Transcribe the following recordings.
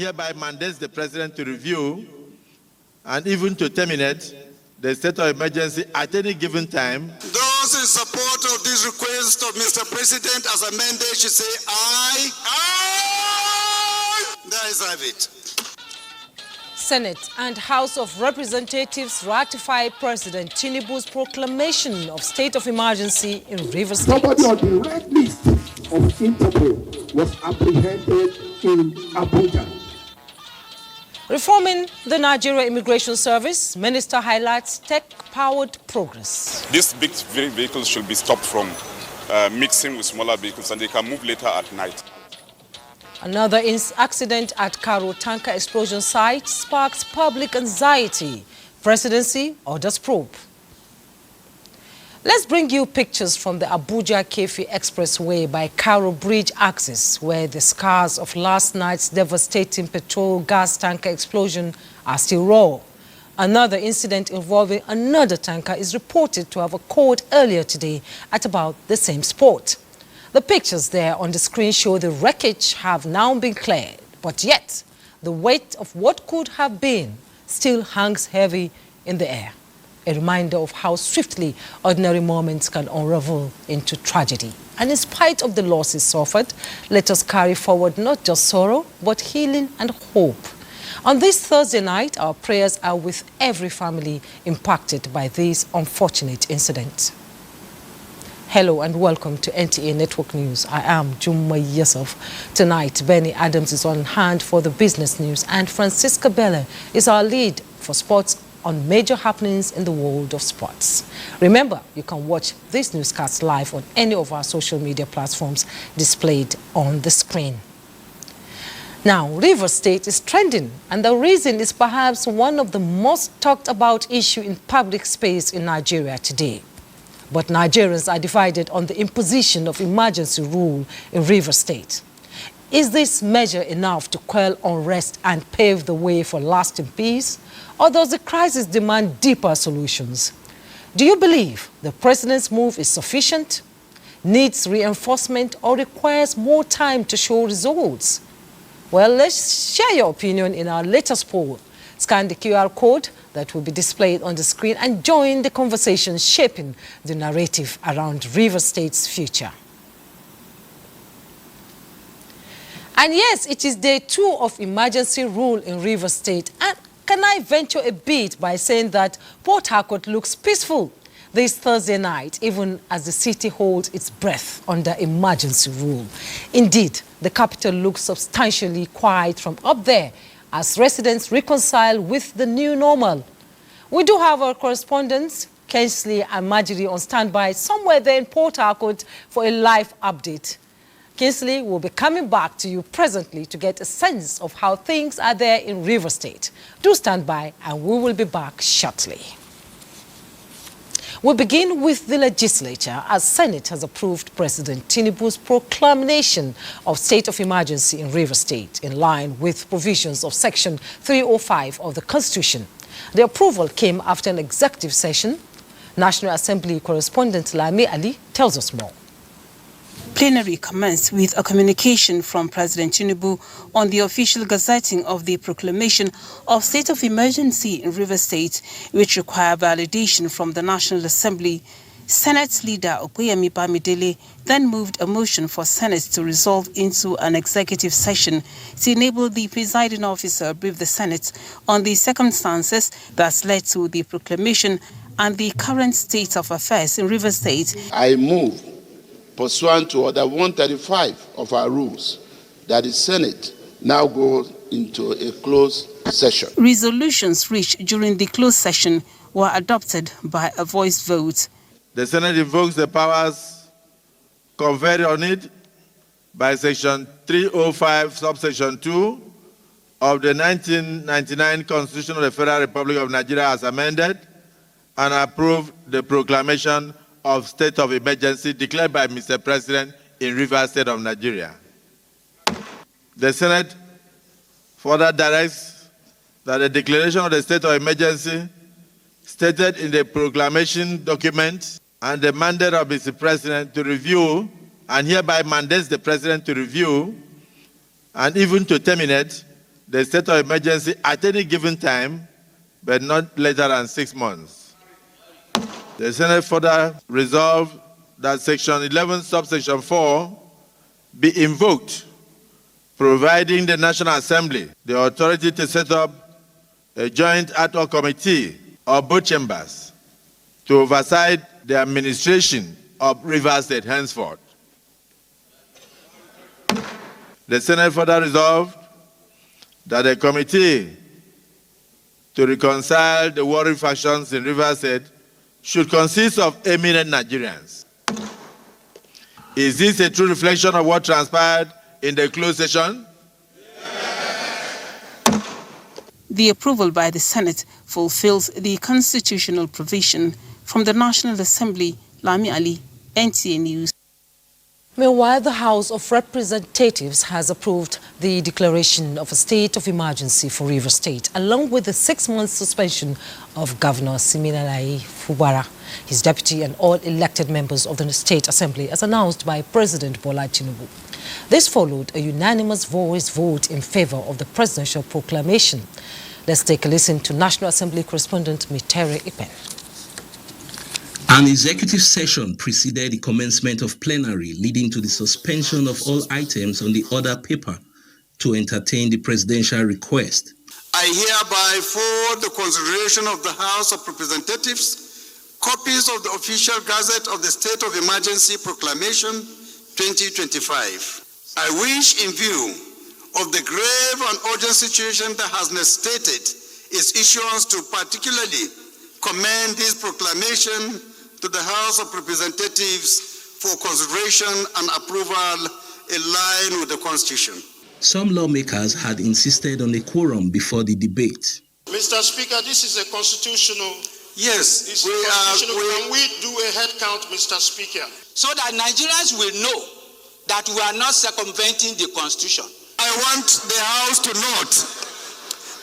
hereby mandates the President to review and even to terminate the state of emergency at any given time. Those in support of this request of Mr. President as amended should say aye. Aye! The ayes have it. Senate and House of Representatives ratify President Tinubu's proclamation of state of emergency in Rivers State. Somebody on the red list of Interpol was apprehended in Abuja. Reforming the Nigerian Immigration Service, Minister highlights tech-powered progress. These big vehicles should be stopped from mixing with smaller vehicles, and they can move later at night. Another accident at Karo tanker explosion site sparks public anxiety. Presidency orders probe. Let's bring you pictures from the Abuja-Kefi Expressway by Karo Bridge axis, where the scars of last night's devastating petrol gas tanker explosion are still raw. Another incident involving another tanker is reported to have occurred earlier today at about the same spot. The pictures there on the screen show the wreckage have now been cleared, but yet the weight of what could have been still hangs heavy in the air. A reminder of how swiftly ordinary moments can unravel into tragedy. And in spite of the losses suffered, let us carry forward not just sorrow, but healing and hope. On this Thursday night, our prayers are with every family impacted by this unfortunate incident. Hello and welcome to NTA Network News. I am Jumma Yusuf. Tonight, Benny Adams is on hand for the business news and Francisca Bella is our lead for sports on major happenings in the world of sports. Remember, you can watch this newscast live on any of our social media platforms displayed on the screen. Now, Rivers State is trending, and the reason is perhaps one of the most talked about issues in public space in Nigeria today. But Nigerians are divided on the imposition of emergency rule in Rivers State. Is this measure enough to quell unrest and pave the way for lasting peace? Or does the crisis demand deeper solutions? Do you believe the president's move is sufficient, needs reinforcement, or requires more time to show results? Well, let's share your opinion in our latest poll. Scan the QR code that will be displayed on the screen and join the conversation shaping the narrative around Rivers State's future. And yes, it is day 2 of emergency rule in Rivers State. And can I venture a bit by saying that Port Harcourt looks peaceful this Thursday night, even as the city holds its breath under emergency rule. Indeed, the capital looks substantially quiet from up there as residents reconcile with the new normal. We do have our correspondents, Kingsley and Marjorie, on standby somewhere there in Port Harcourt for a live update. Kingsley will be coming back to you presently to get a sense of how things are there in Rivers State. Do stand by and we will be back shortly. We begin with the legislature as Senate has approved President Tinubu's proclamation of state of emergency in Rivers State in line with provisions of Section 305 of the Constitution. The approval came after an executive session. National Assembly correspondent Lami Ali tells us more. Plenary commenced with a communication from President Tinubu on the official gazetting of the proclamation of state of emergency in Rivers State, which require validation from the National Assembly. Senate leader Okoyemi Bamidele then moved a motion for Senate to resolve into an executive session to enable the presiding officer brief the Senate on the circumstances that led to the proclamation and the current state of affairs in Rivers State. I move, pursuant to Order 135 of our rules, that the Senate now goes into a closed session. Resolutions reached during the closed session were adopted by a voice vote. The Senate invokes the powers conferred on it by Section 305, subsection 2 of the 1999 Constitution of the Federal Republic of Nigeria as amended, and approve the proclamation of state of emergency declared by Mr. President in Rivers State of Nigeria. The Senate further directs that the declaration of the state of emergency stated in the proclamation document and the mandate of Mr. President to review, and hereby mandates the President to review and even to terminate the state of emergency at any given time, but not later than 6 months. The Senate further resolved that Section 11, subsection 4 be invoked, providing the National Assembly the authority to set up a joint ad hoc committee of both chambers to oversight the administration of Rivers State henceforth. The Senate further resolved that a committee to reconcile the warring factions in Rivers State should consist of eminent Nigerians. Is this a true reflection of what transpired in the closed session? The approval by the Senate fulfills the constitutional provision. From the National Assembly, Lami Ali, NTA News. Meanwhile, the House of Representatives has approved the declaration of a state of emergency for Rivers State, along with the 6-month suspension of Governor Siminalayi Fubara, his deputy, and all elected members of the State Assembly, as announced by President Bola Tinubu. This followed a unanimous voice vote in favor of the presidential proclamation. Let's take a listen to National Assembly correspondent Mitere Ipen. An executive session preceded the commencement of plenary, leading to the suspension of all items on the order paper to entertain the presidential request. I hereby forward the consideration of the House of Representatives copies of the official Gazette of the State of Emergency Proclamation 2025. I wish, in view of the grave and urgent situation that has necessitated its issuance, to particularly commend this proclamation to the House of Representatives for consideration and approval in line with the Constitution. Some lawmakers had insisted on a quorum before the debate. Mr. Speaker, this is a constitutional. Yes, Can we do a head count, Mr. Speaker? So that Nigerians will know that we are not circumventing the Constitution. I want the House to note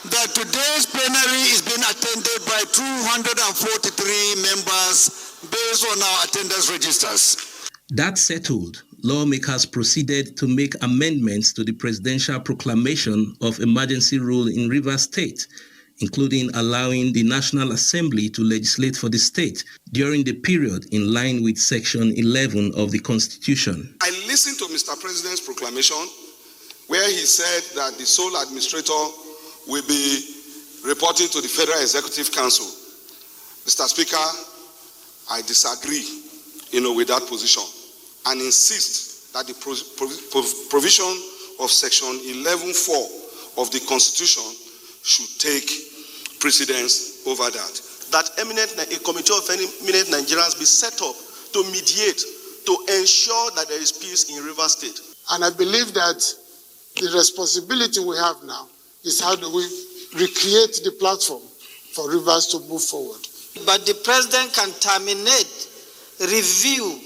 that today's plenary is being attended by 243 members based on our attendance registers. That settled, lawmakers proceeded to make amendments to the presidential proclamation of emergency rule in Rivers State, including allowing the National Assembly to legislate for the state during the period in line with Section 11 of the Constitution. I listened to Mr. President's proclamation where he said that the sole administrator will be reporting to the Federal Executive Council. Mr. Speaker, I disagree, with that position and insist that the provision of Section 11(4) of the Constitution should take precedence over that. That a committee of eminent Nigerians be set up to mediate, to ensure that there is peace in Rivers State. And I believe that the responsibility we have now is how do we recreate the platform for Rivers to move forward. But the president can terminate, review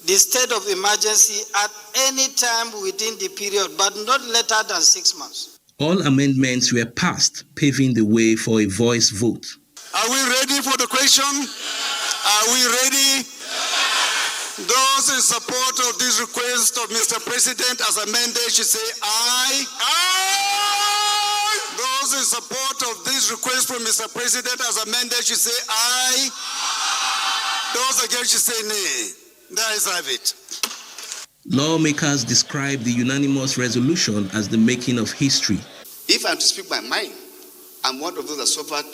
the state of emergency at any time within the period, but not later than 6 months. All amendments were passed, paving the way for a voice vote. Are we ready for the question? Are we ready? Those in support of this request of Mr. President as amended should say aye. Aye. Those in support of this request from Mr. President as amended should say aye. Those against should say nay. There is have it. Lawmakers described the unanimous resolution as the making of history. If I'm to speak my mind, I'm one of those that suffered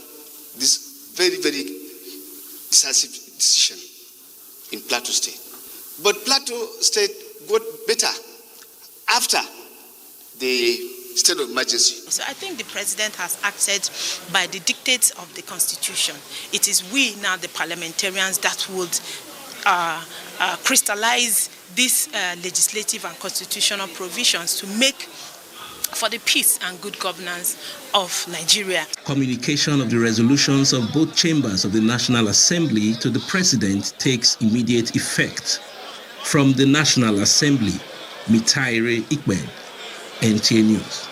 this very, very decisive decision in Plateau State. But Plateau State got better after the state of emergency. So I think the president has acted by the dictates of the Constitution. It is we now, the parliamentarians, that would crystallize these legislative and constitutional provisions to make for the peace and good governance of Nigeria. Communication of the resolutions of both chambers of the National Assembly to the President takes immediate effect. From the National Assembly, Mitaire Ikben, NTA News.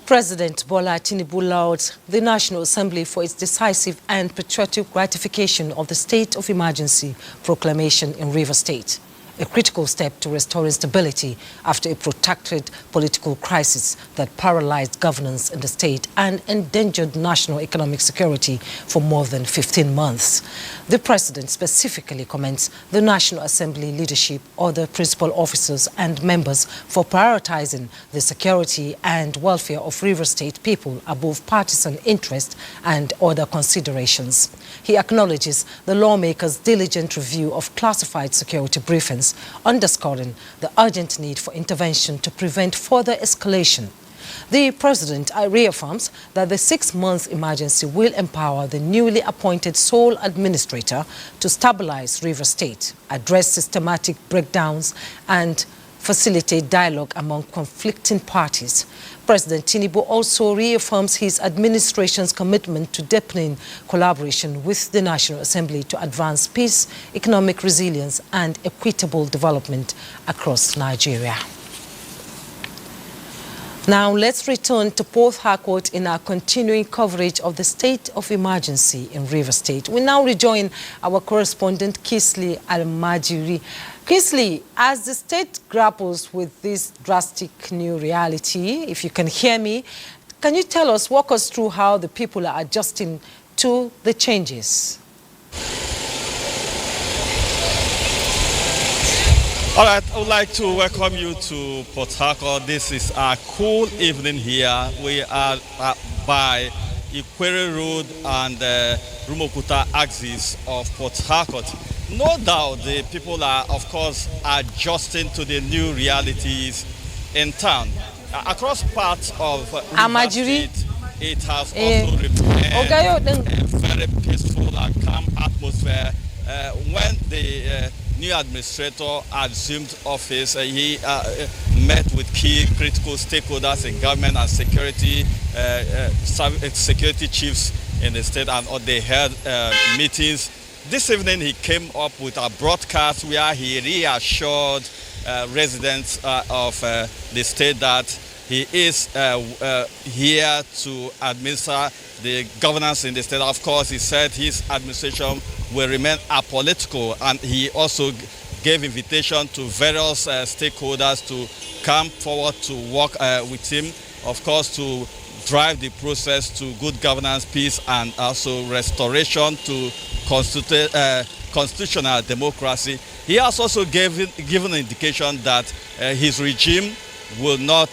President Bola Tinubu lauded the National Assembly for its decisive and patriotic ratification of the state of emergency proclamation in Rivers State. a critical step to restoring stability after a protracted political crisis that paralyzed governance in the state and endangered national economic security for more than 15 months. The president specifically commends the National Assembly leadership, other principal officers and members for prioritizing the security and welfare of River State people above partisan interest and other considerations. He acknowledges the lawmakers' diligent review of classified security briefings, underscoring the urgent need for intervention to prevent further escalation. The president reaffirms that the 6-month emergency will empower the newly appointed sole administrator to stabilize River State, address systematic breakdowns, and facilitate dialogue among conflicting parties. President Tinubu also reaffirms his administration's commitment to deepening collaboration with the National Assembly to advance peace, economic resilience, and equitable development across Nigeria. Now, let's return to Port Harcourt in our continuing coverage of the state of emergency in River State. We now rejoin our correspondent, Kingsley Almajiri. Kingsley, as the state grapples with this drastic new reality, if you can hear me, can you walk us through how the people are adjusting to the changes? All right, I would like to welcome you to Port Harcourt. This is a cool evening here. We are by Ikwere Road and Rumokuta axis of Port Harcourt. No doubt the people are, of course, adjusting to the new realities in town. Across parts of River State, it has also remained a very peaceful and calm atmosphere. When the new administrator assumed office, he met with key critical stakeholders in government and security, security chiefs in the state, and they held meetings. This evening he came up with a broadcast where he reassured residents of the state that he is here to administer the governance in the state. Of course, he said his administration will remain apolitical, and he also gave invitation to various stakeholders to come forward to work with him, of course, to drive the process to good governance, peace, and also restoration to constitutional democracy. He has also given an indication that his regime will not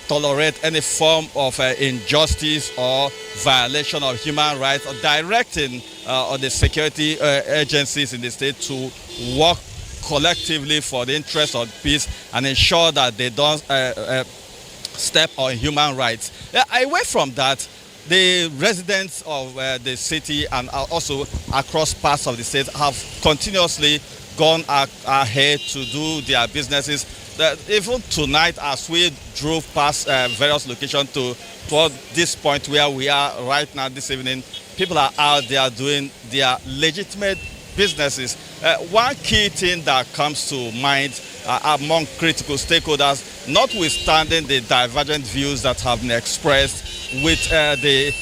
tolerate any form of injustice or violation of human rights, or directing the security agencies in the state to work collectively for the interest of peace and ensure that they don't step on human rights. Away from that, the residents of the city and also across parts of the state have continuously gone ahead to do their businesses. Even tonight, as we drove past various locations toward this point where we are right now this evening, people are out there doing their legitimate businesses. One key thing that comes to mind among critical stakeholders, notwithstanding the divergent views that have been expressed with the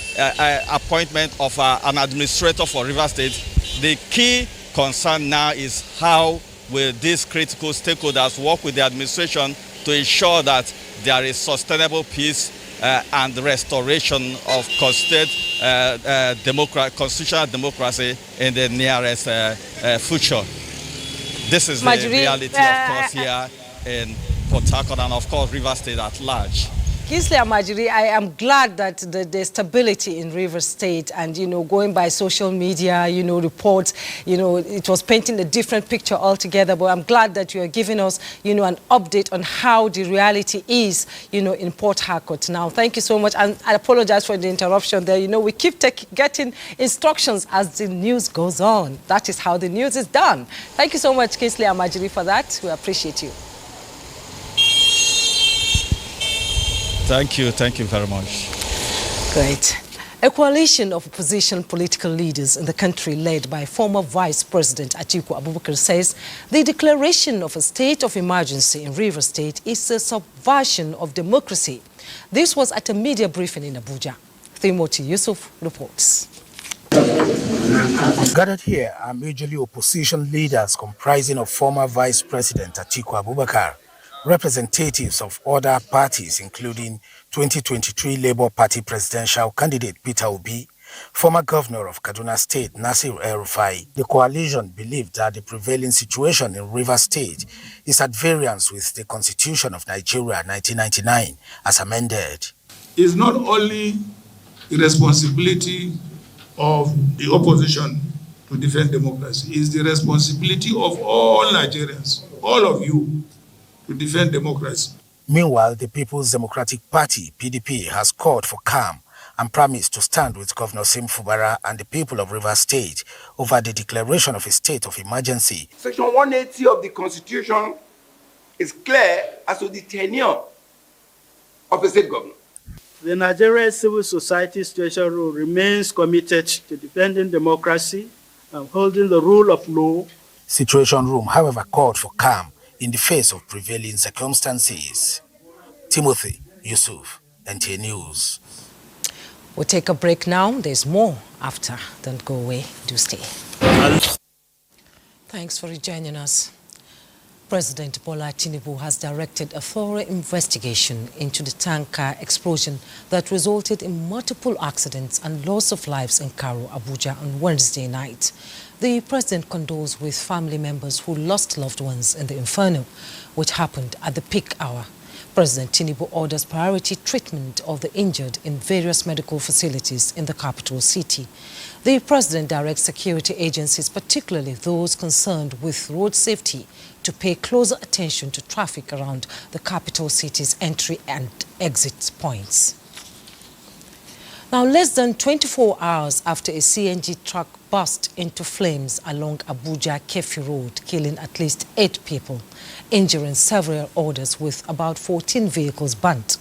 appointment of an administrator for River State, the key concern now is how will these critical stakeholders work with the administration to ensure that there is sustainable peace and the restoration of constitutional democracy in the nearest future. This is the reality, of course, here in Port Harcourt and, of course, River State at large. Kingsley Almajiri, I am glad that the stability in River State and, going by social media, reports, it was painting a different picture altogether. But I'm glad that you are giving us, an update on how the reality is, in Port Harcourt now. Thank you so much. And I apologize for the interruption there. We keep getting instructions as the news goes on. That is how the news is done. Thank you so much, Kingsley Almajiri, for that. We appreciate you. Thank you very much. Great. A coalition of opposition political leaders in the country led by former Vice President Atiku Abubakar says the declaration of a state of emergency in River State is a subversion of democracy. This was at a media briefing in Abuja. Timothy Yusuf reports. Gathered here are majorly opposition leaders comprising of former Vice President Atiku Abubakar, representatives of other parties including 2023 Labour Party presidential candidate Peter Obi, former Governor of Kaduna State Nasir El-Rufai. The coalition believed that the prevailing situation in Rivers State is at variance with the Constitution of Nigeria 1999 as amended. It's not only the responsibility of the opposition to defend democracy, it's the responsibility of all Nigerians, all of you, to defend democracy. Meanwhile, the People's Democratic Party, PDP, has called for calm and promised to stand with Governor Sim Fubara and the people of Rivers State over the declaration of a state of emergency. Section 180 of the Constitution is clear as to the tenure of a state governor. The Nigerian Civil Society Situation Rule remains committed to defending democracy and holding the rule of law. Situation Room, however, called for calm in the face of prevailing circumstances. Timothy Yusuf, NTA News. We'll take a break now. There's more after. Don't go away. Do stay. Thanks for joining us. President Bola Tinubu has directed a thorough investigation into the tanker explosion that resulted in multiple accidents and loss of lives in Cairo, Abuja on Wednesday night. The president condoles with family members who lost loved ones in the inferno, which happened at the peak hour. President Tinubu orders priority treatment of the injured in various medical facilities in the capital city. The president directs security agencies, particularly those concerned with road safety, to pay closer attention to traffic around the capital city's entry and exit points. Now, less than 24 hours after a CNG truck burst into flames along Abuja Kefi Road, killing at least 8 people, injuring several others with about 14 vehicles burnt.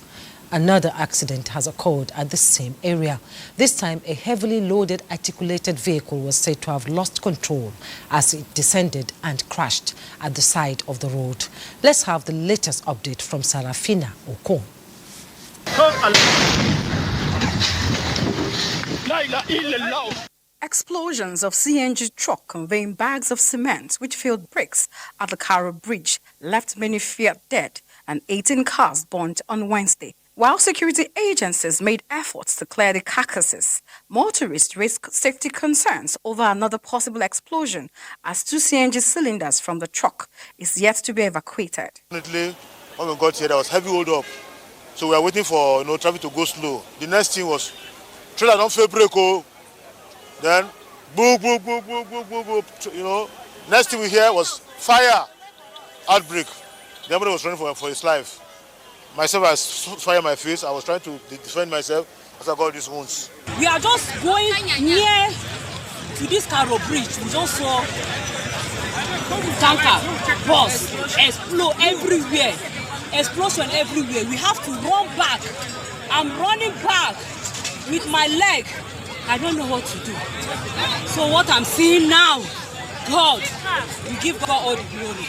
Another accident has occurred at the same area. This time, a heavily loaded articulated vehicle was said to have lost control as it descended and crashed at the side of the road. Let's have the latest update from Sarafina Okon. Explosions of CNG truck conveying bags of cement which filled bricks at the Cairo Bridge left many feared dead and 18 cars burnt on Wednesday. While security agencies made efforts to clear the carcasses, motorists raised safety concerns over another possible explosion as 2 CNG cylinders from the truck is yet to be evacuated. Definitely, when we got here, there was heavy hold up. So we are waiting for traffic to go slow. The next thing was trailer don't fail brake. Then boom, boom, boom, boom, boom, boom, boom. Next thing we hear was fire, outbreak. Everybody was running for his life. Myself, I fire in my face. I was trying to defend myself as I got these wounds. We are just going near to this Cairo Bridge. We just saw tanker, bus, explode everywhere. Explosion everywhere. We have to run back. I'm running back with my leg. I don't know what to do. So what I'm seeing now, God, we give God all the glory.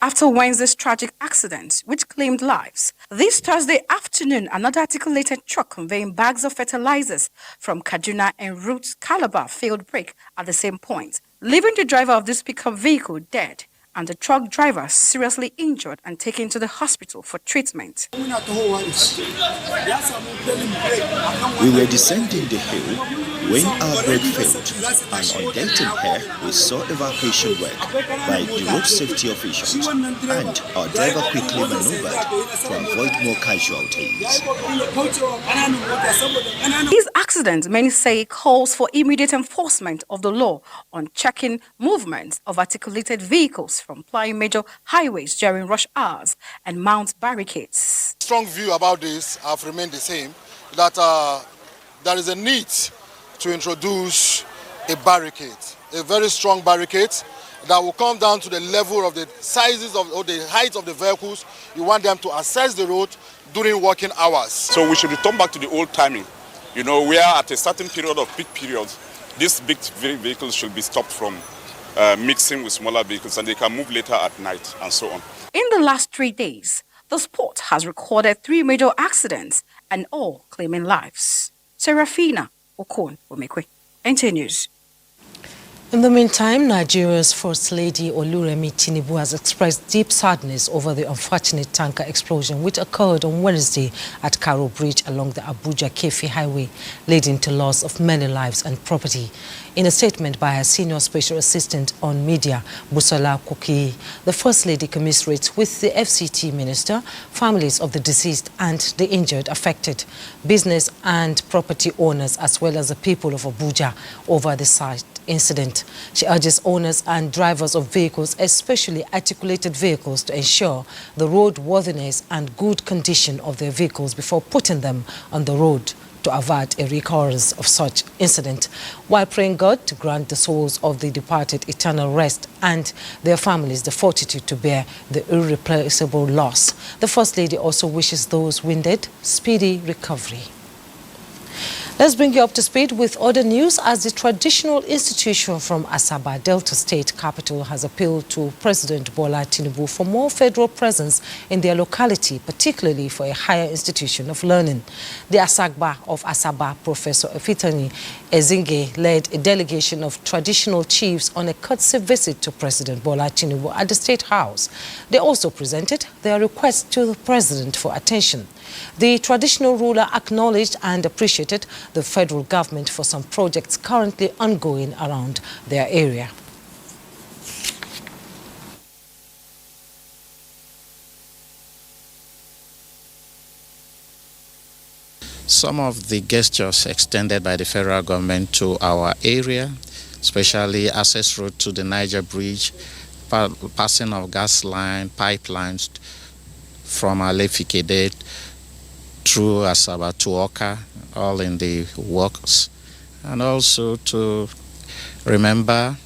After Wednesday's tragic accident, which claimed lives, this Thursday afternoon, another articulated truck conveying bags of fertilizers from Kaduna en route Calabar failed brake at the same point, leaving the driver of this pickup vehicle dead and the truck driver seriously injured and taken to the hospital for treatment. We were descending the hill when our brake failed, and on getting here, we saw evacuation work by the road safety officials, and our driver quickly maneuvered to avoid more casualties. This accident, many say, calls for immediate enforcement of the law on checking movements of articulated vehicles from plying major highways during rush hours and mount barricades. Strong view about this have remained the same, that there is a need to introduce a barricade, a very strong barricade that will come down to the level of the sizes of or the height of the vehicles. You want them to access the road during working hours. So we should return back to the old timing. Where at a certain period of peak periods, these big vehicles should be stopped from mixing with smaller vehicles, and they can move later at night and so on. In the last 3 days, the sport has recorded 3 major accidents and all claiming lives. Serafina Okon Omekwe. NTA News. In the meantime, Nigeria's First Lady Oluremi Tinubu has expressed deep sadness over the unfortunate tanker explosion which occurred on Wednesday at Karo Bridge along the Abuja-Kefi Highway, leading to loss of many lives and property. In a statement by her senior special assistant on media, Busola Koki, the First Lady commiserates with the FCT minister, families of the deceased and the injured affected, business and property owners as well as the people of Abuja over the site incident. She urges owners and drivers of vehicles, especially articulated vehicles, to ensure the roadworthiness and good condition of their vehicles before putting them on the road to avert a recurrence of such incident, while praying God to grant the souls of the departed eternal rest and their families the fortitude to bear the irreplaceable loss. The First Lady also wishes those wounded speedy recovery. Let's bring you up to speed with other news as the traditional institution from Asaba, Delta State capital, has appealed to President Bola Tinubu for more federal presence in their locality, particularly for a higher institution of learning. The Asagba of Asaba, Professor Efitani Ezinge, led a delegation of traditional chiefs on a courtesy visit to President Bola Tinubu at the State House. They also presented their request to the President for attention. The traditional ruler acknowledged and appreciated the federal government for some projects currently ongoing around their area. Some of the gestures extended by the federal government to our area, especially access road to the Niger Bridge, passing of gas line, pipelines from Alefikede through Asaba to Oka, all in the works, and also to remember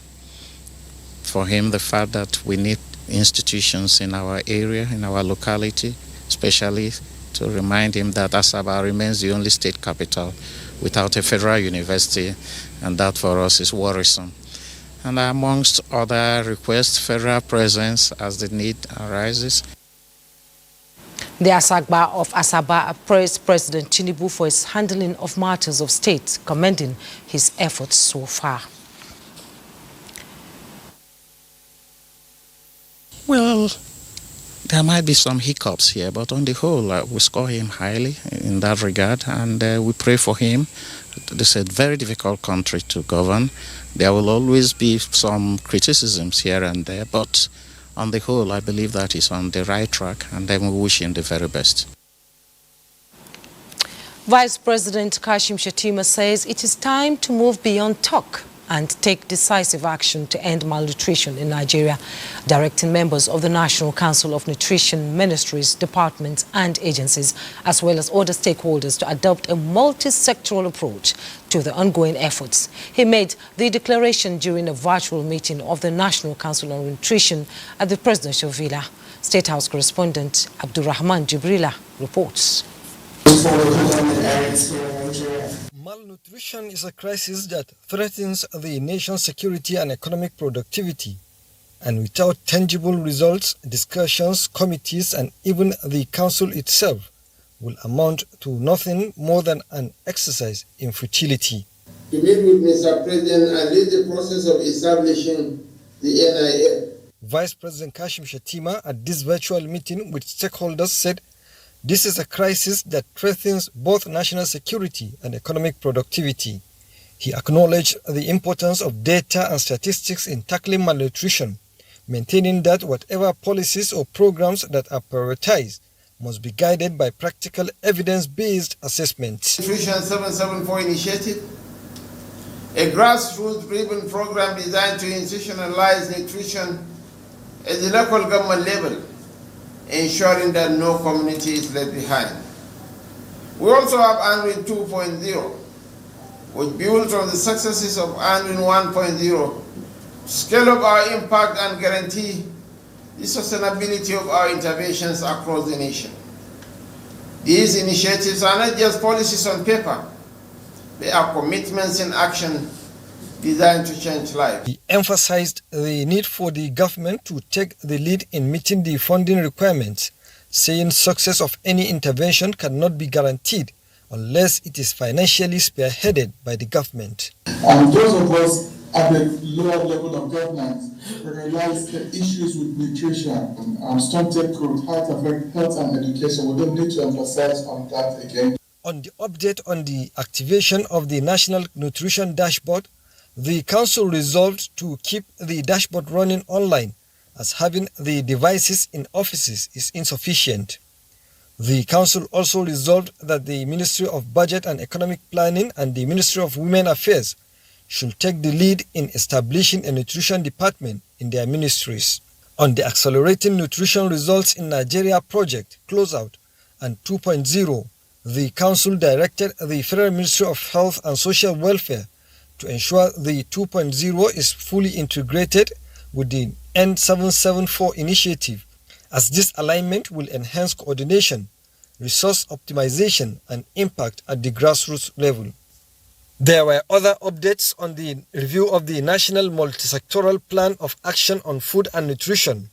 for him the fact that we need institutions in our area, in our locality, especially to remind him that Asaba remains the only state capital without a federal university, and that for us is worrisome. And amongst other requests, federal presence as the need arises. The Asagba of Asaba praised President Tinubu for his handling of matters of state, commending his efforts so far. Well, there might be some hiccups here, but on the whole, we score him highly in that regard, and we pray for him. This is a very difficult country to govern. There will always be some criticisms here and there, but on the whole, I believe that he's on the right track, and then we wish him the very best. Vice President Kashim Shettima says it is time to move beyond talk and take decisive action to end malnutrition in Nigeria, directing members of the National Council of Nutrition ministries, departments and agencies, as well as other stakeholders, to adopt a multi-sectoral approach to the ongoing efforts. He made the declaration during a virtual meeting of the National Council on Nutrition at the Presidential Villa. State House correspondent Abdurrahman Jibrila reports. Malnutrition is a crisis that threatens the nation's security and economic productivity. And without tangible results, discussions, committees, and even the council itself will amount to nothing more than an exercise in futility. To meet with Mr. President and lead the process of establishing the NIA. Vice President Kashim Shettima at this virtual meeting with stakeholders said this is a crisis that threatens both national security and economic productivity. He acknowledged the importance of data and statistics in tackling malnutrition, maintaining that whatever policies or programs that are prioritized must be guided by practical evidence-based assessments. Nutrition 774 initiative, a grassroots-driven program designed to institutionalize nutrition at the local government level, ensuring that no community is left behind. We also have Unwin 2.0, which builds on the successes of Unwin 1.0 to scale up our impact and guarantee the sustainability of our interventions across the nation. These initiatives are not just policies on paper, they are commitments in action designed to change lives. He emphasized the need for the government to take the lead in meeting the funding requirements, saying success of any intervention cannot be guaranteed unless it is financially spearheaded by the government. And those of us at the lower level of governance realize the issues with nutrition, stunted growth, health and education. We don't need to emphasize on that again. On the update on the activation of the National Nutrition Dashboard, the Council resolved to keep the dashboard running online, as having the devices in offices is insufficient. The Council also resolved that the Ministry of Budget and Economic Planning and the Ministry of Women Affairs should take the lead in establishing a nutrition department in their ministries. On the Accelerating Nutrition Results in Nigeria project, Closeout, and 2.0, the Council directed the Federal Ministry of Health and Social Welfare to ensure the 2.0 is fully integrated with the N774 initiative, as this alignment will enhance coordination, resource optimization, and impact at the grassroots level. There were other updates on the review of the National Multisectoral Plan of Action on Food and Nutrition,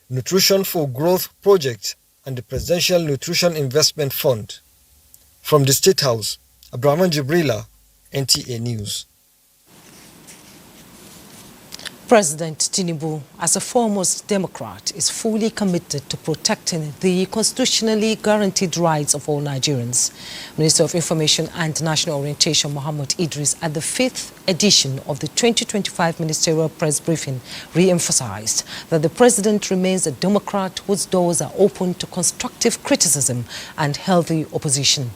Nutrition for Growth Project, and the Presidential Nutrition Investment Fund. From the State House, Abraham Jibrila, NTA News. President Tinubu, as a foremost Democrat, is fully committed to protecting the constitutionally guaranteed rights of all Nigerians. Minister of Information and National Orientation Mohammed Idris, at the 5th edition of the 2025 Ministerial Press Briefing, re-emphasized that the President remains a Democrat whose doors are open to constructive criticism and healthy opposition.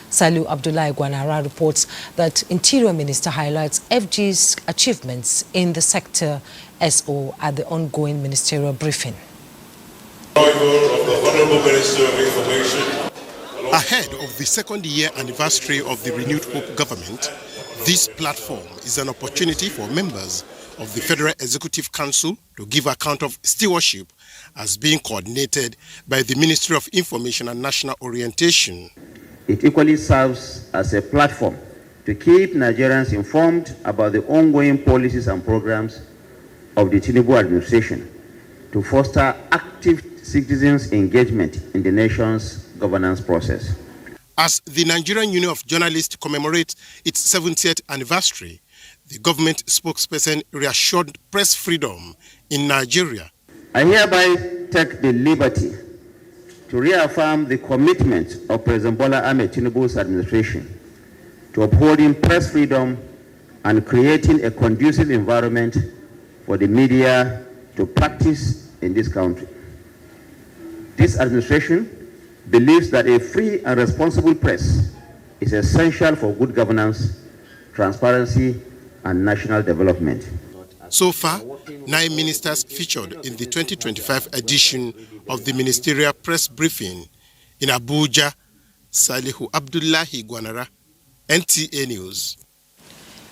Salu Abdullahi Gwanara reports that Interior Minister highlights FG's achievements in the sector SO at the ongoing ministerial briefing. Ahead of the second-year anniversary of the Renewed Hope government, this platform is an opportunity for members of the Federal Executive Council to give account of stewardship as being coordinated by the Ministry of Information and National Orientation. It equally serves as a platform to keep Nigerians informed about the ongoing policies and programs of the Tinubu administration to foster active citizens' engagement in the nation's governance process. As the Nigerian Union of Journalists commemorates its 70th anniversary, the government spokesperson reassured press freedom in Nigeria. I hereby take the liberty to reaffirm the commitment of President Bola Ahmed Tinubu's administration to upholding press freedom and creating a conducive environment for the media to practice in this country. This administration believes that a free and responsible press is essential for good governance, transparency, and national development. So far, 9 ministers featured in the 2025 edition of the Ministerial Press Briefing in Abuja. Salihu Abdullahi Gwanara, NTA News.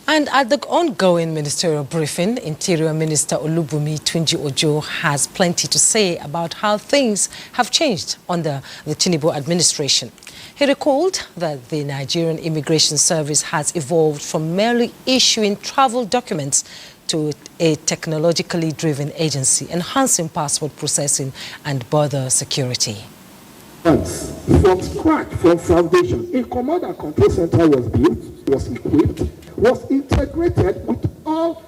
And at the ongoing ministerial briefing, Interior Minister Olubunmi Tunji Ojo has plenty to say about how things have changed under the Tinubu administration. He recalled that the Nigerian Immigration Service has evolved from merely issuing travel documents to a technologically driven agency, enhancing passport processing and border security. From scratch, from foundation, a command and control center was built, was equipped, was integrated with all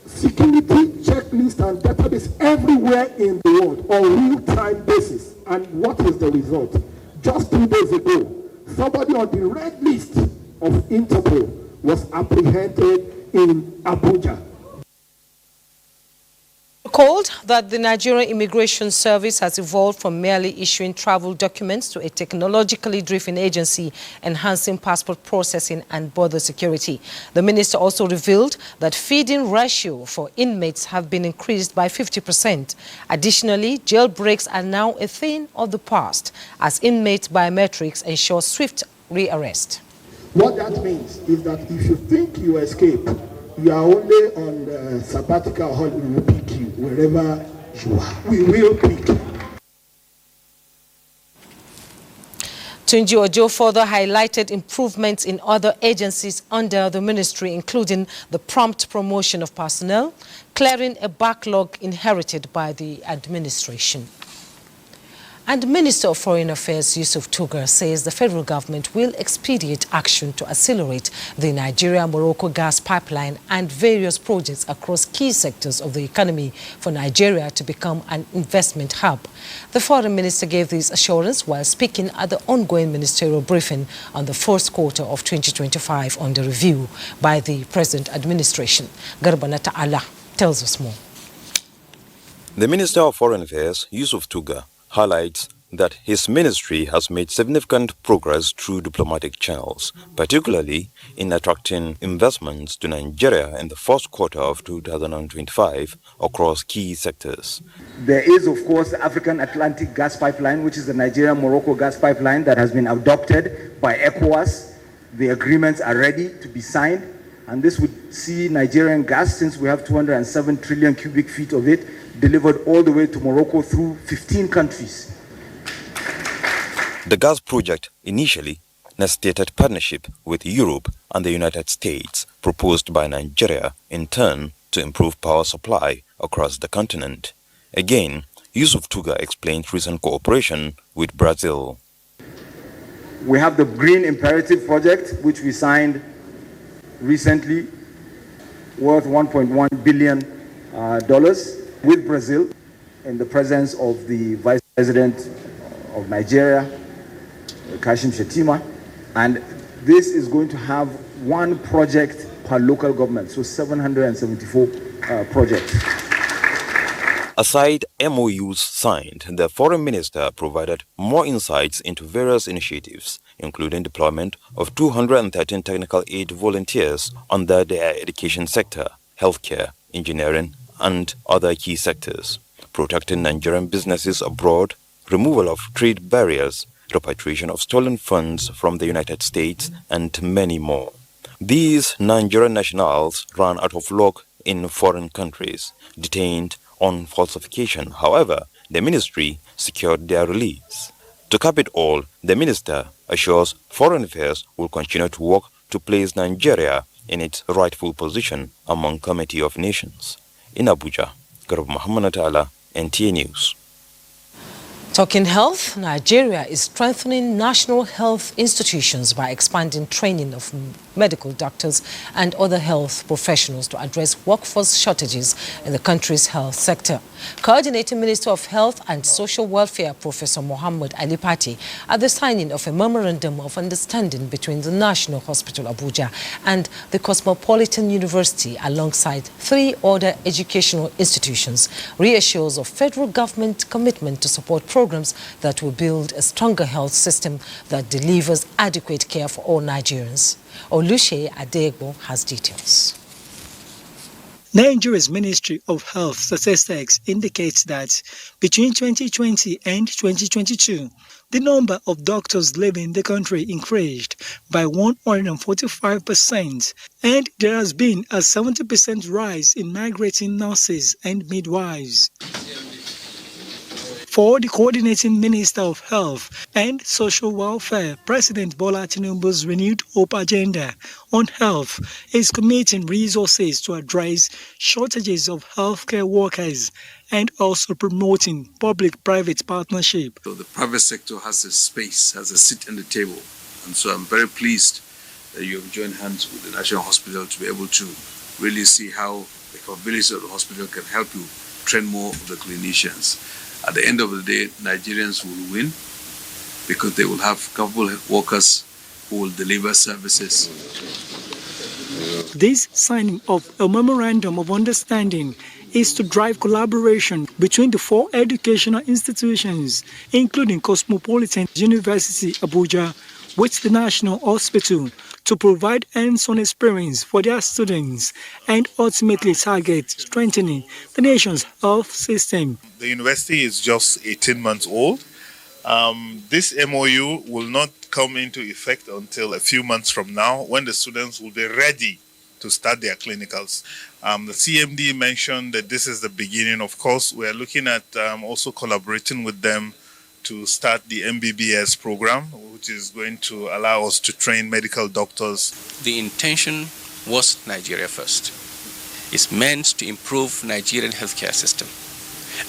security checklists and database everywhere in the world on real-time basis. And what is the result? Just 2 days ago, somebody on the red list of Interpol was apprehended in Abuja. Recalled that the Nigerian Immigration Service has evolved from merely issuing travel documents to a technologically driven agency, enhancing passport processing and border security. The minister also revealed that feeding ratio for inmates have been increased by 50%. Additionally, jailbreaks are now a thing of the past, as inmate biometrics ensure swift rearrest. What that means is that if you think you escape, you are only on sabbatical holiday, we will pick you wherever you are. We will pick you. Tunji Ojo further highlighted improvements in other agencies under the ministry, including the prompt promotion of personnel, clearing a backlog inherited by the administration. And Minister of Foreign Affairs Yusuf Tugar says the federal government will expedite action to accelerate the Nigeria-Morocco gas pipeline and various projects across key sectors of the economy for Nigeria to become an investment hub. The foreign minister gave this assurance while speaking at the ongoing ministerial briefing on the first quarter of 2025 under review by the present administration. Garbanata Allah tells us more. The Minister of Foreign Affairs, Yusuf Tugar, highlights that his ministry has made significant progress through diplomatic channels, particularly in attracting investments to Nigeria in the first quarter of 2025 across key sectors. There is, of course, the African Atlantic Gas Pipeline, which is the Nigeria-Morocco gas pipeline that has been adopted by ECOWAS. The agreements are ready to be signed, and this would see Nigerian gas, since we have 207 trillion cubic feet of it, delivered all the way to Morocco through 15 countries. The gas project initially necessitated partnership with Europe and the United States, proposed by Nigeria in turn to improve power supply across the continent. Again, Yusuf Tugar explained recent cooperation with Brazil. We have the Green Imperative project, which we signed recently, worth $1.1 billion with Brazil, in the presence of the Vice President of Nigeria, Kashim Shettima. And this is going to have one project per local government, so 774 projects. Aside MOUs signed, the foreign minister provided more insights into various initiatives, including deployment of 213 technical aid volunteers under the education sector, healthcare, engineering, and other key sectors, protecting Nigerian businesses abroad, removal of trade barriers, repatriation of stolen funds from the United States, and many more. These Nigerian nationals ran out of luck in foreign countries, detained on falsification. However, the ministry secured their release. To cap it all, the minister assures Foreign Affairs will continue to work to place Nigeria in its rightful position among Committee of Nations. In Abuja, Garba Muhammad Ta'ala, NTA News. Talking health, Nigeria is strengthening national health institutions by expanding training of medical doctors and other health professionals to address workforce shortages in the country's health sector. Coordinating Minister of Health and Social Welfare, Professor Mohammed Ali Pati, at the signing of a memorandum of understanding between the National Hospital Abuja and the Cosmopolitan University alongside 3 other educational institutions, reassures of federal government commitment to support programs that will build a stronger health system that delivers adequate care for all Nigerians. Oluseyi Adegbo has details. Nigeria's Ministry of Health statistics indicates that between 2020 and 2022, the number of doctors leaving the country increased by 145%, and there has been a 70% rise in migrating nurses and midwives. For the Coordinating Minister of Health and Social Welfare, President Bola Tinubu's renewed hope agenda on health is committing resources to address shortages of healthcare workers and also promoting public-private partnership. So the private sector has a space, has a seat at the table. And so I'm very pleased that you have joined hands with the National Hospital to be able to really see how the capabilities of the hospital can help you train more of the clinicians. At the end of the day, Nigerians will win because they will have capable workers who will deliver services. This signing of a memorandum of understanding is to drive collaboration between the 4 educational institutions, including Cosmopolitan University Abuja, with the National Hospital, to provide hands-on experience for their students and ultimately target strengthening the nation's health system. The university is just 18 months old. This MOU will not come into effect until a few months from now, when the students will be ready to start their clinicals. The CMD mentioned that this is the beginning. Of course, we are looking at also collaborating with them to start the MBBS program, which is going to allow us to train medical doctors. The intention was Nigeria first. It's meant to improve Nigerian healthcare system.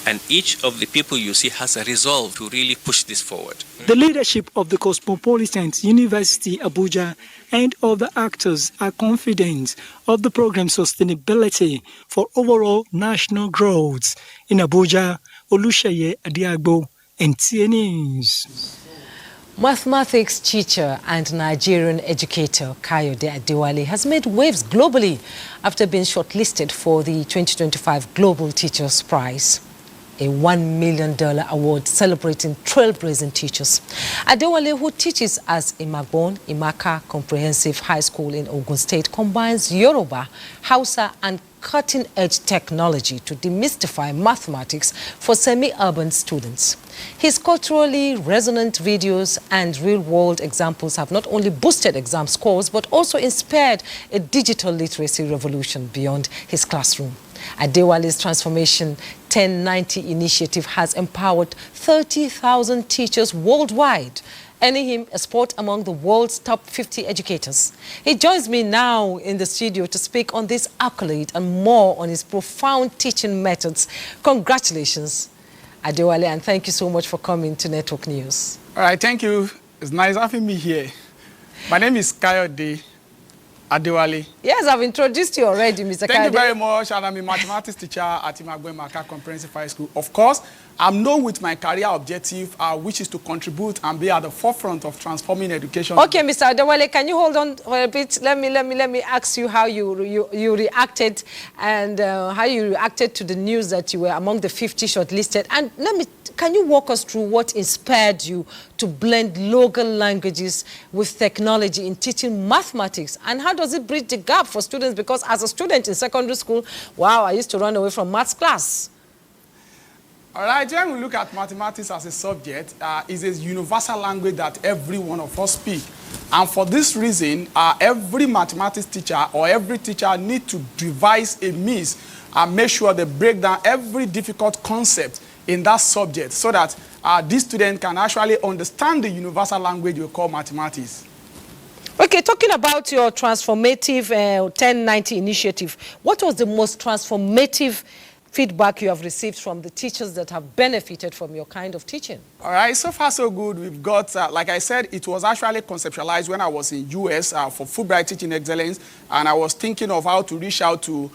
And each of the people you see has a resolve to really push this forward. The leadership of the Cosmopolitan University Abuja and other actors are confident of the program's sustainability for overall national growth. In Abuja, Olusheye Adiagbo, NTA News. Mathematics teacher and Nigerian educator Kayode Adewale has made waves globally after being shortlisted for the 2025 Global Teachers Prize, a $1 million award celebrating trailblazing teachers. Adewale, who teaches as Imagbon Imaka Comprehensive High School in Ogun State, combines Yoruba, Hausa and cutting-edge technology to demystify mathematics for semi-urban students. His culturally resonant videos and real-world examples have not only boosted exam scores, but also inspired a digital literacy revolution beyond his classroom. Adewale's Transformation 1090 initiative has empowered 30,000 teachers worldwide, earning him a spot among the world's top 50 educators. He joins me now in the studio to speak on this accolade and more on his profound teaching methods. Congratulations, Adewale, and thank you so much for coming to Network News. All right, thank you. It's nice having me here. My name is Kayode Adewale. Yes, I've introduced you already, Mr. Kayode. Thank you very much, and I'm a mathematics teacher at Imagbon Imaka Comprehensive High School. Of course, I'm known with my career objective, which is to contribute and be at the forefront of transforming education. Okay, Mr. Adewale, can you hold on for a bit? Let me ask you how you reacted and how you reacted to the news that you were among the 50 shortlisted. And can you walk us through what inspired you to blend local languages with technology in teaching mathematics? And how does it bridge the gap for students? Because as a student in secondary school, wow, I used to run away from maths class. All right, when we look at mathematics as a subject, it's a universal language that every one of us speak. And for this reason, every mathematics teacher or every teacher needs to devise a means and make sure they break down every difficult concept in that subject so that this student can actually understand the universal language we call mathematics. Okay, talking about your transformative 1090 initiative, what was the most transformative feedback you have received from the teachers that have benefited from your kind of teaching? All right, so far so good. We've got, like I said, it was actually conceptualized when I was in US for Fulbright Teaching Excellence, and I was thinking of how to reach out to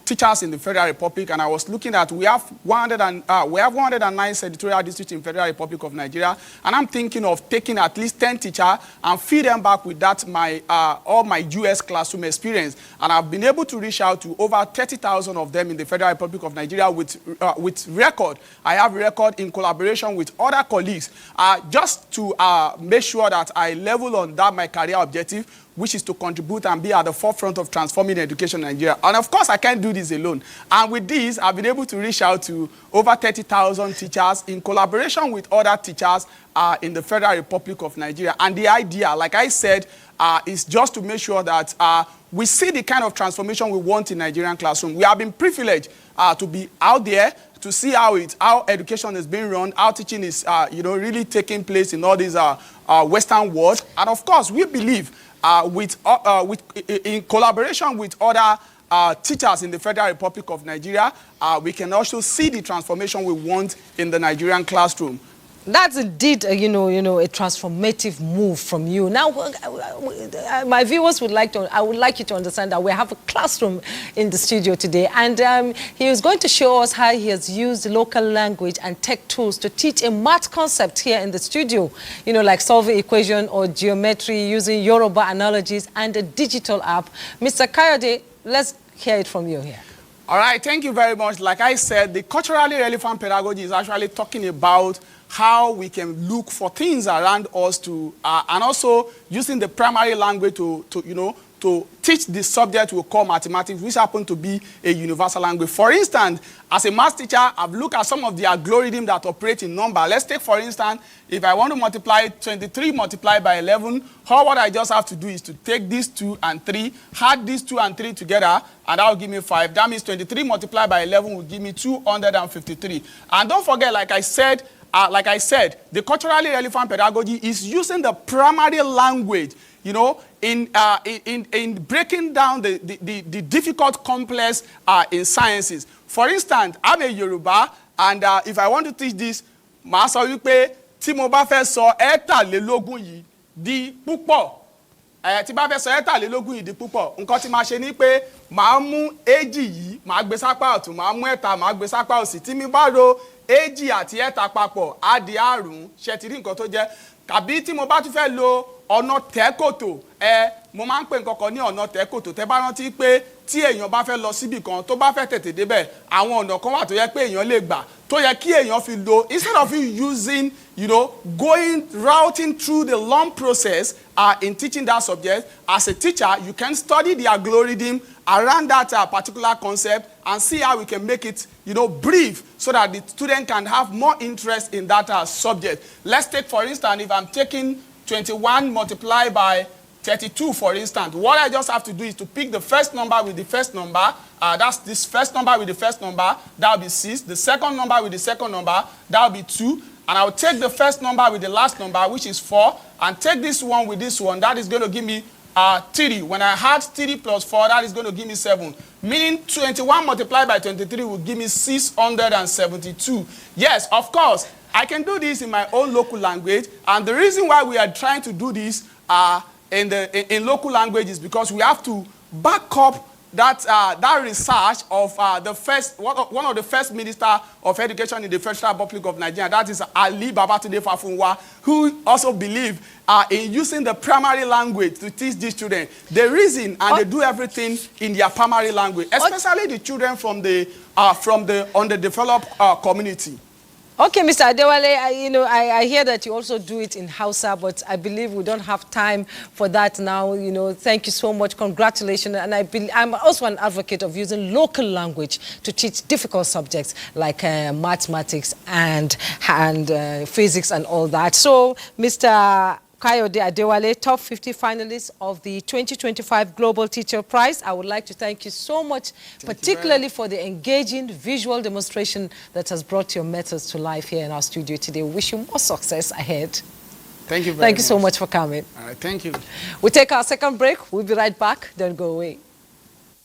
teachers in the Federal Republic, and I was looking at we have 109 senatorial districts in Federal Republic of Nigeria, and I'm thinking of taking at least 10 teachers and feed them back with that all my US classroom experience, and I've been able to reach out to over 30,000 of them in the Federal Republic of Nigeria with record. I have record in collaboration with other colleagues, just to make sure that I level on that my career objective, which is to contribute and be at the forefront of transforming education in Nigeria. And of course, I can't do this alone. And with this, I've been able to reach out to over 30,000 teachers in collaboration with other teachers in the Federal Republic of Nigeria. And the idea, like I said, is just to make sure that we see the kind of transformation we want in Nigerian classroom. We have been privileged to be out there, to see how education is being run, how teaching is really taking place in all these Western world. And of course, we believe in collaboration with other teachers in the Federal Republic of Nigeria, we can also see the transformation we want in the Nigerian classroom. That's indeed, a transformative move from you. Now, my viewers would like I would like you to understand that we have a classroom in the studio today, and he is going to show us how he has used local language and tech tools to teach a math concept here in the studio, like solving equation or geometry using Yoruba analogies and a digital app. Mr. Kayode, let's hear it from you here. All right, thank you very much. Like I said, the culturally relevant pedagogy is actually talking about how we can look for things around us and also using the primary language to teach the subject we call mathematics, which happen to be a universal language. For instance, as a math teacher, I've looked at some of the algorithms that operate in number. Let's take, for instance, if I want to multiply 23 multiplied by 11, what I just have to do is to take these 2 and 3, add these 2 and 3 together, and that will give me 5. That means 23 multiplied by 11 will give me 253. And don't forget, like I said, the culturally relevant pedagogy is using the primary language, in breaking down the difficult complex in sciences. For instance, I'm a Yoruba, And if I want to teach this, màá sọ wípé tí mo bá fẹ́ sọ ẹ̀ẹ́tàlélógún yìí di púpọ̀. Tí bá fẹ́ sọ ẹ̀ẹ́tàlélógún yìí di púpọ̀, nǹkan tí màá ṣe ni pé màá mú èjì yìí, màá gbé sápá ọ̀tún, màá mú ẹ̀ta, màá gbé sápá òsì. Tí mi bá ro èjì àti ẹ̀ta papọ̀, á di àrún. Ṣé ti rí nǹkan tó jẹ́? Tàbí tí mo bá tún fẹ́ lo ọ̀nà tẹ́kòtò, mo máa ń pè nǹkan kan ní ọ̀nà tẹ́kòtò. Tẹ́ bá rántí pé tí èèyàn bá fẹ́ lọ síbì kan tó bá fẹ́ tètè débẹ̀, àwọn ọ̀nà kan wà tó yẹ pé èèyàn lè gbà tó yẹ kí èèyàn fi lo, instead of you using, routing through the long process in teaching that subject, as a teacher, you can study the algorithm around that particular concept and see how we can make it, brief so that the student can have more interest in that subject. Let's take, for instance, if I'm taking 21 multiplied by 32, for instance, what I just have to do is to pick the first number with the first number. That's this first number with the first number. That will be 6. The second number with the second number. That will be 2. And I'll take the first number with the last number, which is 4. And take this one with this one. That is going to give me 3. When I add 3 plus 4, that is going to give me 7. Meaning 21 multiplied by 23 will give me 672. Yes, of course, I can do this in my own local language. And the reason why we are trying to do this in local language is because we have to back up that research of one of the first minister of education in the Federal Republic of Nigeria, that is Ali Babatunde Fafunwa, who also believe in using the primary language to teach these children. They reason and they do everything in their primary language, especially the children from the underdeveloped community. Okay, Mr. Adewale, I hear that you also do it in Hausa, but I believe we don't have time for that now. Thank you so much. Congratulations. And I'm also an advocate of using local language to teach difficult subjects like mathematics and physics and all that. So, Mr. Kayode Adewale, top 50 finalists of the 2025 Global Teacher Prize. I would like to thank you so much, particularly for the engaging visual demonstration that has brought your methods to life here in our studio today. We wish you more success ahead. Thank you very much. Thank you so much for coming. All right, thank you. We take our second break. We'll be right back. Don't go away.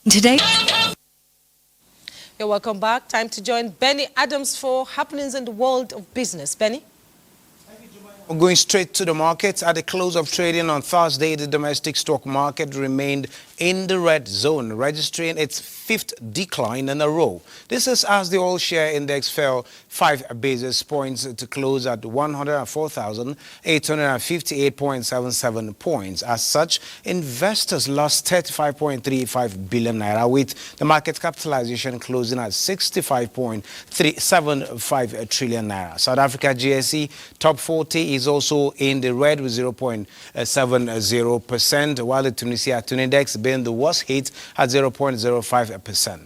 Today, you're welcome back. Time to join Benny Adams for happenings in the world of business. Benny? We're going straight to the markets. At the close of trading on Thursday, the domestic stock market remained in the red zone, registering its 5th decline in a row. This is as the oil share index fell 5 basis points to close at 104,858.77 points. As such, investors lost 35.35 billion naira, with the market capitalization closing at 65.375 trillion naira. South Africa GSE top 40 is also in the red with 0.70%, while the Tunisia Tune Index being the worst hit at 0.05%.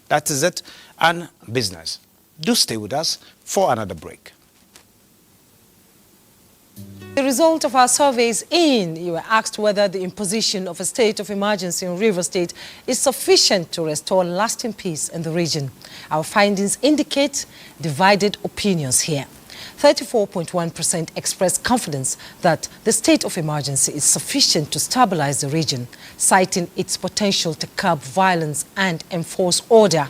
That is it and business. Do stay with us for another break. The result of our surveys you were asked whether the imposition of a state of emergency in Rivers State is sufficient to restore lasting peace in the region. Our findings indicate divided opinions here. 34.1% expressed confidence that the state of emergency is sufficient to stabilize the region, citing its potential to curb violence and enforce order.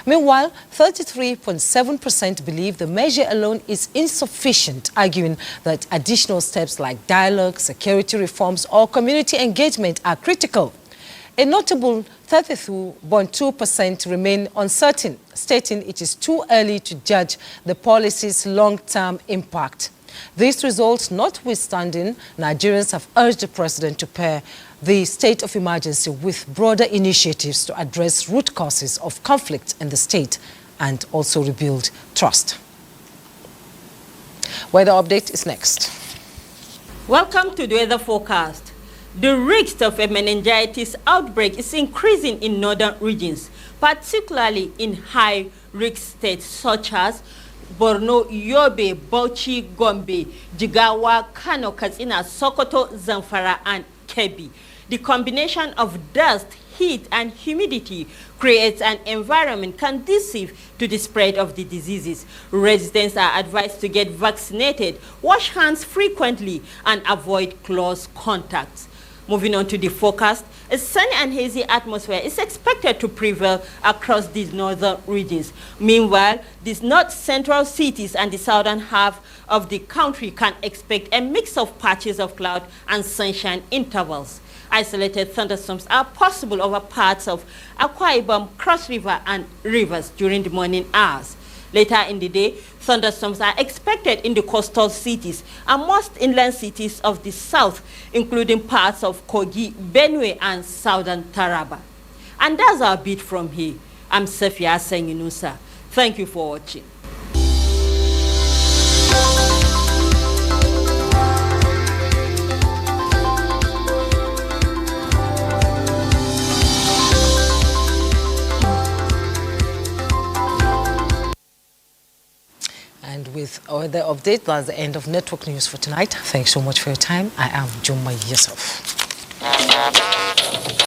Meanwhile, 33.7% believe the measure alone is insufficient, arguing that additional steps like dialogue, security reforms, or community engagement are critical. A notable 32.2% remain uncertain, stating it is too early to judge the policy's long-term impact. These results notwithstanding, Nigerians have urged the president to pair the state of emergency with broader initiatives to address root causes of conflict in the state and also rebuild trust. Weather update is next. Welcome to the weather forecast. The risk of a meningitis outbreak is increasing in northern regions, particularly in high-risk states such as Borno, Yobe, Bauchi, Gombe, Jigawa, Kano, Katsina, Sokoto, Zamfara, and Kebbi. The combination of dust, heat, and humidity creates an environment conducive to the spread of the diseases. Residents are advised to get vaccinated, wash hands frequently, and avoid close contacts. Moving on to the forecast, A sunny and hazy atmosphere is expected to prevail across these northern regions. Meanwhile, these north-central cities and the southern half of the country can expect a mix of patches of cloud and sunshine intervals. Isolated thunderstorms are possible over parts of Akwa Ibom, Cross River, and rivers during the morning hours. Later in the day, thunderstorms are expected in the coastal cities and most inland cities of the south, including parts of Kogi, Benue, and southern Taraba. And that's our bit from here. I'm Sefia Senginusa. Thank you for watching. And with other updates, that's the end of Network News for tonight. Thanks so much for your time. I am Juma Yusuf.